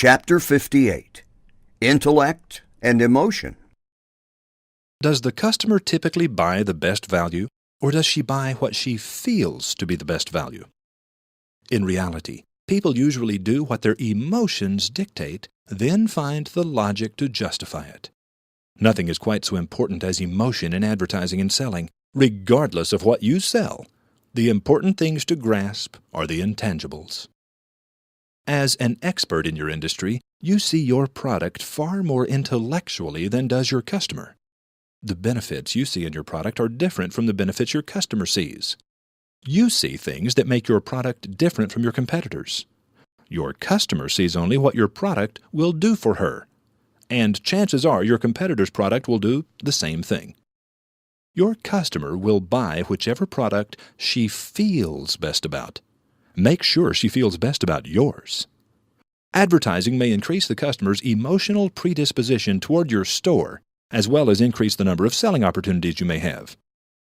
Chapter 58, Intellect and Emotion. Does the customer typically buy the best value, or does she buy what she feels to be the best value? In reality, people usually do what their emotions dictate, then find the logic to justify it. Nothing is quite so important as emotion in advertising and selling, regardless of what you sell. The important things to grasp are the intangibles. As an expert in your industry, you see your product far more intellectually than does your customer. The benefits you see in your product are different from the benefits your customer sees. You see things that make your product different from your competitors. Your customer sees only what your product will do for her, and chances are your competitor's product will do the same thing. Your customer will buy whichever product she feels best about. Make sure she feels best about yours. Advertising may increase the customer's emotional predisposition toward your store, as well as increase the number of selling opportunities you may have.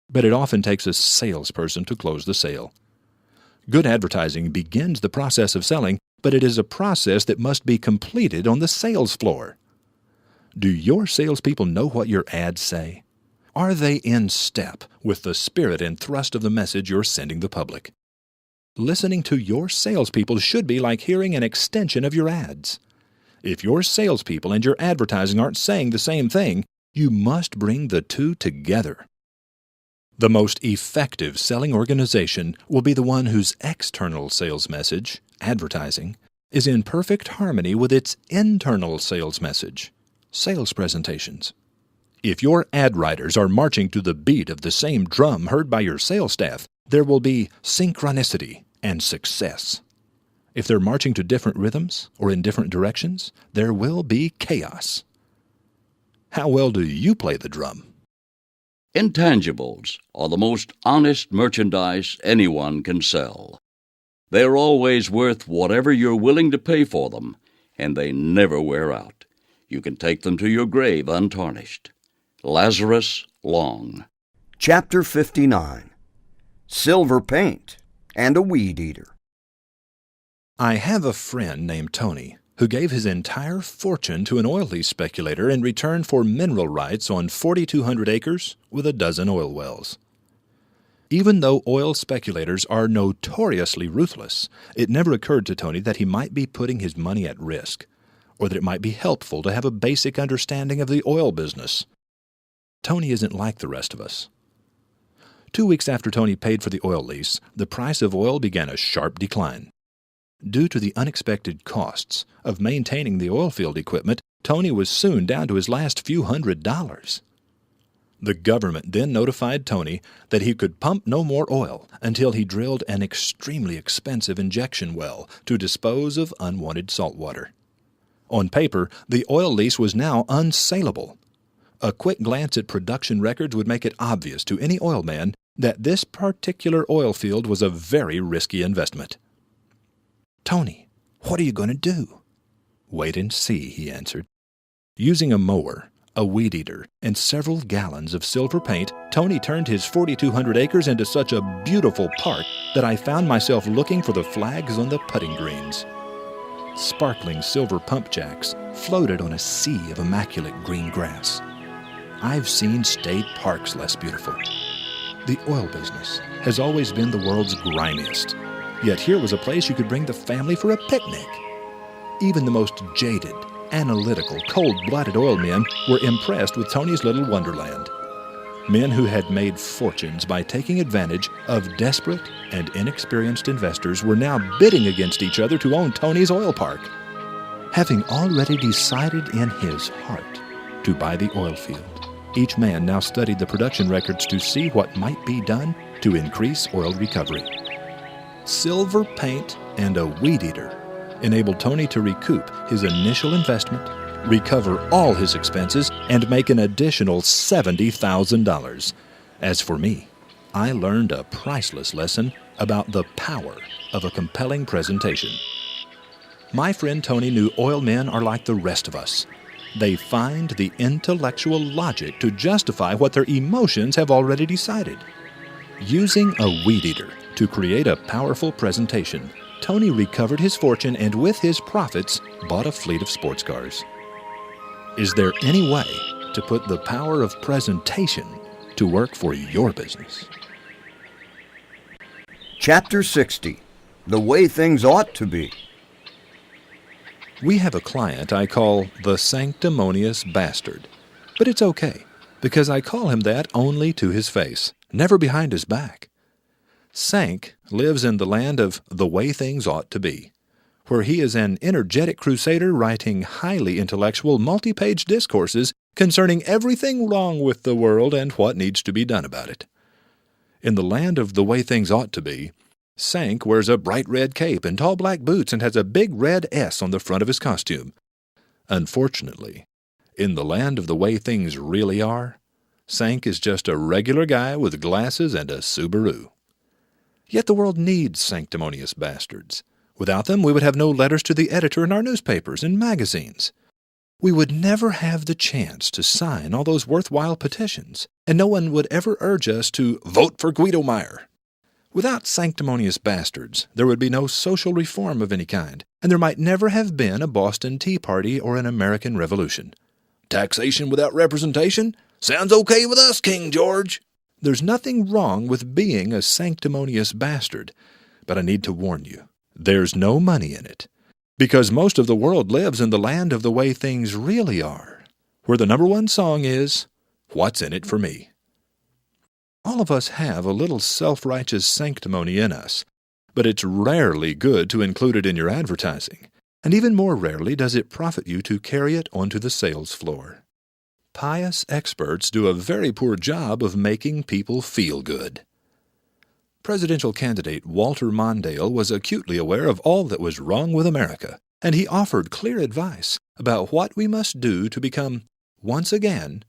But it often takes a salesperson to close the sale. Good advertising begins the process of selling, but it is a process that must be completed on the sales floor. Do your salespeople know what your ads say? Are they in step with the spirit and thrust of the message you're sending the public? Listening to your salespeople should be like hearing an extension of your ads. If your salespeople and your advertising aren't saying the same thing, you must bring the two together. The most effective selling organization will be the one whose external sales message, advertising, is in perfect harmony with its internal sales message, sales presentations. If your ad writers are marching to the beat of the same drum heard by your sales staff, there will be synchronicity and success. If they're marching to different rhythms or in different directions, there will be chaos. How well do you play the drum? Intangibles are the most honest merchandise anyone can sell. They're always worth whatever you're willing to pay for them, and they never wear out. You can take them to your grave untarnished. Lazarus Long. Chapter 59, Silver Paint and a Weed Eater. I have a friend named Tony who gave his entire fortune to an oil lease speculator in return for mineral rights on 4,200 acres with a dozen oil wells. Even though oil speculators are notoriously ruthless, it never occurred to Tony that he might be putting his money at risk, or that it might be helpful to have a basic understanding of the oil business. Tony isn't like the rest of us. 2 weeks after Tony paid for the oil lease, the price of oil began a sharp decline. Due to the unexpected costs of maintaining the oil field equipment, Tony was soon down to his last few $100s. The government then notified Tony that he could pump no more oil until he drilled an extremely expensive injection well to dispose of unwanted salt water. On paper, the oil lease was now unsaleable. A quick glance at production records would make it obvious to any oil man that this particular oil field was a very risky investment. "Tony, what are you going to do?" "Wait and see," he answered. Using a mower, a weed eater, and several gallons of silver paint, Tony turned his 4,200 acres into such a beautiful park that I found myself looking for the flags on the putting greens. Sparkling silver pump jacks floated on a sea of immaculate green grass. I've seen state parks less beautiful. The oil business has always been the world's grimiest, yet here was a place you could bring the family for a picnic. Even the most jaded, analytical, cold-blooded oil men were impressed with Tony's little wonderland. Men who had made fortunes by taking advantage of desperate and inexperienced investors were now bidding against each other to own Tony's oil park. Having already decided in his heart to buy the oil field, each man now studied the production records to see what might be done to increase oil recovery. Silver paint and a weed eater enabled Tony to recoup his initial investment, recover all his expenses, and make an additional $70,000. As for me, I learned a priceless lesson about the power of a compelling presentation. My friend Tony knew oil men are like the rest of us. They find the intellectual logic to justify what their emotions have already decided. Using a weed eater to create a powerful presentation, Tony recovered his fortune and with his profits bought a fleet of sports cars. Is there any way to put the power of presentation to work for your business? Chapter 60. The Way Things Ought to Be. We have a client I call the sanctimonious bastard. But it's okay, because I call him that only to his face, never behind his back. Sank lives in the land of the way things ought to be, where he is an energetic crusader writing highly intellectual multi-page discourses concerning everything wrong with the world and what needs to be done about it. In the land of the way things ought to be, Sank wears a bright red cape and tall black boots and has a big red S on the front of his costume. Unfortunately, in the land of the way things really are, Sank is just a regular guy with glasses and a Subaru. Yet the world needs sanctimonious bastards. Without them, we would have no letters to the editor in our newspapers and magazines. We would never have the chance to sign all those worthwhile petitions, and no one would ever urge us to vote for Guido Meyer. Without sanctimonious bastards, there would be no social reform of any kind, and there might never have been a Boston Tea Party or an American Revolution. Taxation without representation? Sounds okay with us, King George. There's nothing wrong with being a sanctimonious bastard, but I need to warn you, there's no money in it, because most of the world lives in the land of the way things really are, where the number one song is, "What's in it for me?" All of us have a little self-righteous sanctimony in us, but it's rarely good to include it in your advertising, and even more rarely does it profit you to carry it onto the sales floor. Pious experts do a very poor job of making people feel good. Presidential candidate Walter Mondale was acutely aware of all that was wrong with America, and he offered clear advice about what we must do to become, once again,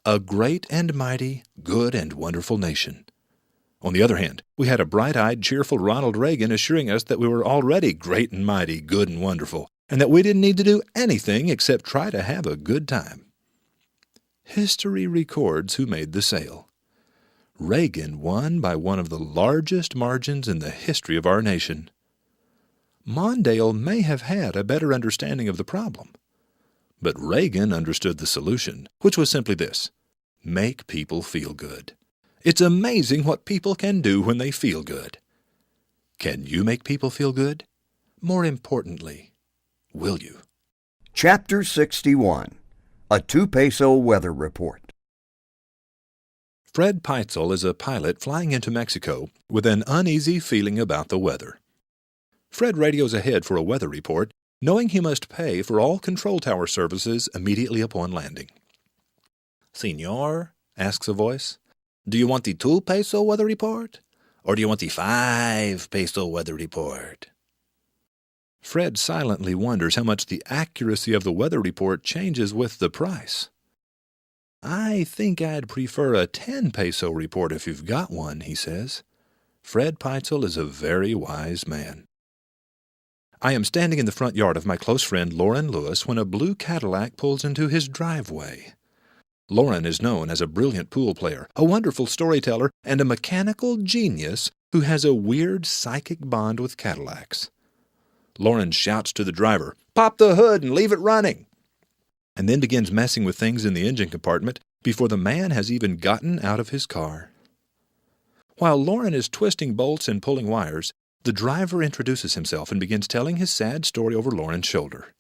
a great and mighty, good and wonderful nation. On the other hand, we had a bright-eyed, cheerful Ronald Reagan assuring us that we were already great and mighty, good and wonderful, and that we didn't need to do anything except try to have a good time. History records who made the sale. Reagan won by one of the largest margins in the history of our nation. Mondale may have had a better understanding of the problem, but Reagan understood the solution, which was simply this: make people feel good. It's amazing what people can do when they feel good. Can you make people feel good? More importantly, will you? Chapter 61. A 2-peso Weather Report. Fred Peitzel is a pilot flying into Mexico with an uneasy feeling about the weather. Fred radios ahead for a weather report, knowing he must pay for all control tower services immediately upon landing. "Senor," asks a voice, "do you want the 2-peso weather report, or do you want the 5-peso weather report?" Fred silently wonders how much the accuracy of the weather report changes with the price. "I think I'd prefer a 10-peso report if you've got one," he says. Fred Peitzel is a very wise man. I am standing in the front yard of my close friend Lauren Lewis when a blue Cadillac pulls into his driveway. Lauren is known as a brilliant pool player, a wonderful storyteller, and a mechanical genius who has a weird psychic bond with Cadillacs. Lauren shouts to the driver, "Pop the hood and leave it running," and then begins messing with things in the engine compartment before the man has even gotten out of his car. While Lauren is twisting bolts and pulling wires, the driver introduces himself and begins telling his sad story over Lauren's shoulder.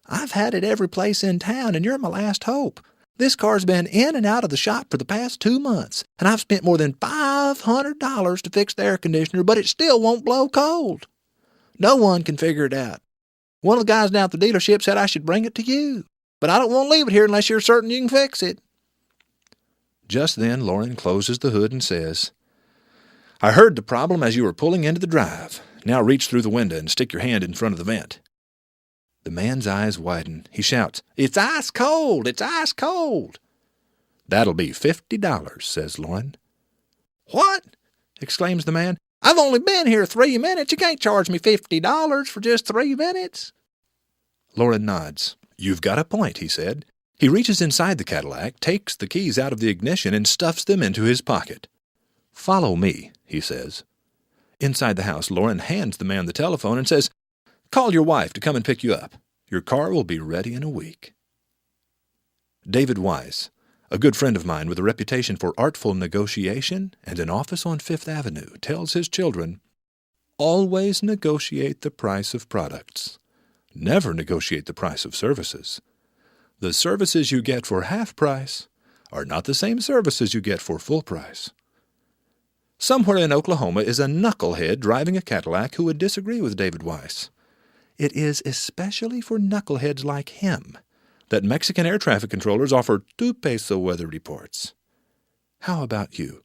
"I've had it every place in town, and you're my last hope. This car's been in and out of the shop for the past 2 months, and I've spent more than $500 to fix the air conditioner, but it still won't blow cold. No one can figure it out. One of the guys down at the dealership said I should bring it to you, but I don't want to leave it here unless you're certain you can fix it." Just then, Lauren closes the hood and says, "I heard the problem as you were pulling into the drive. Now reach through the window and stick your hand in front of the vent." The man's eyes widen. He shouts, "It's ice cold! It's ice cold!" "That'll be $50, says Lauren. "What?" exclaims the man. "I've only been here 3 minutes. You can't charge me $50 for just 3 minutes. Lauren nods. "You've got a point," he said. He reaches inside the Cadillac, takes the keys out of the ignition, and stuffs them into his pocket. "Follow me," he says. Inside the house, Lauren hands the man the telephone and says, "Call your wife to come and pick you up. Your car will be ready in a week." David Wise, a good friend of mine with a reputation for artful negotiation and an office on Fifth Avenue, tells his children, "Always negotiate the price of products. Never negotiate the price of services. The services you get for half price are not the same services you get for full price." Somewhere in Oklahoma is a knucklehead driving a Cadillac who would disagree with David Weiss. It is especially for knuckleheads like him that Mexican air traffic controllers offer 2-peso weather reports. How about you?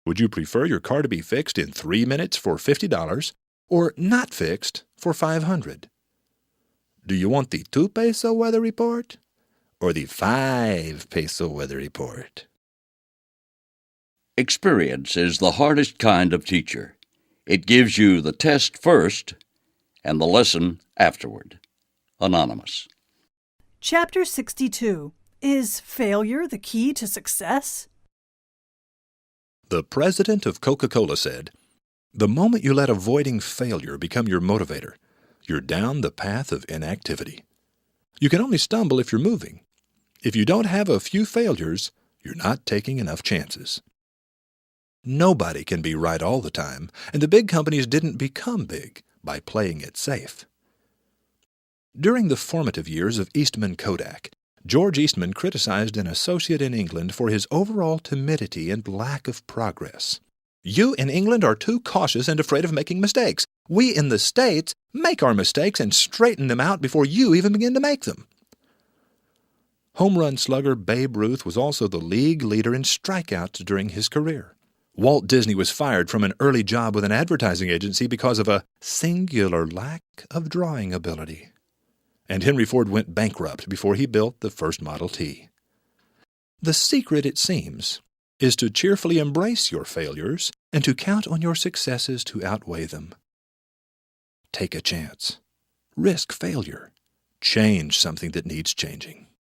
Would you prefer your car to be fixed in 3 minutes for $50 or not fixed for $500? Do you want the 2-peso weather report or the 5-peso weather report? Experience is the hardest kind of teacher. It gives you the test first and the lesson afterward. Anonymous. Chapter 62. Is failure the key to success? The president of Coca-Cola said, "The moment you let avoiding failure become your motivator, you're down the path of inactivity. You can only stumble if you're moving. If you don't have a few failures, you're not taking enough chances." Nobody can be right all the time, and the big companies didn't become big by playing it safe. During the formative years of Eastman Kodak, George Eastman criticized an associate in England for his overall timidity and lack of progress. "You in England are too cautious and afraid of making mistakes. We in the States make our mistakes and straighten them out before you even begin to make them." Home run slugger Babe Ruth was also the league leader in strikeouts during his career. Walt Disney was fired from an early job with an advertising agency because of a singular lack of drawing ability. And Henry Ford went bankrupt before he built the first Model T. The secret, it seems, is to cheerfully embrace your failures and to count on your successes to outweigh them. Take a chance. Risk failure. Change something that needs changing.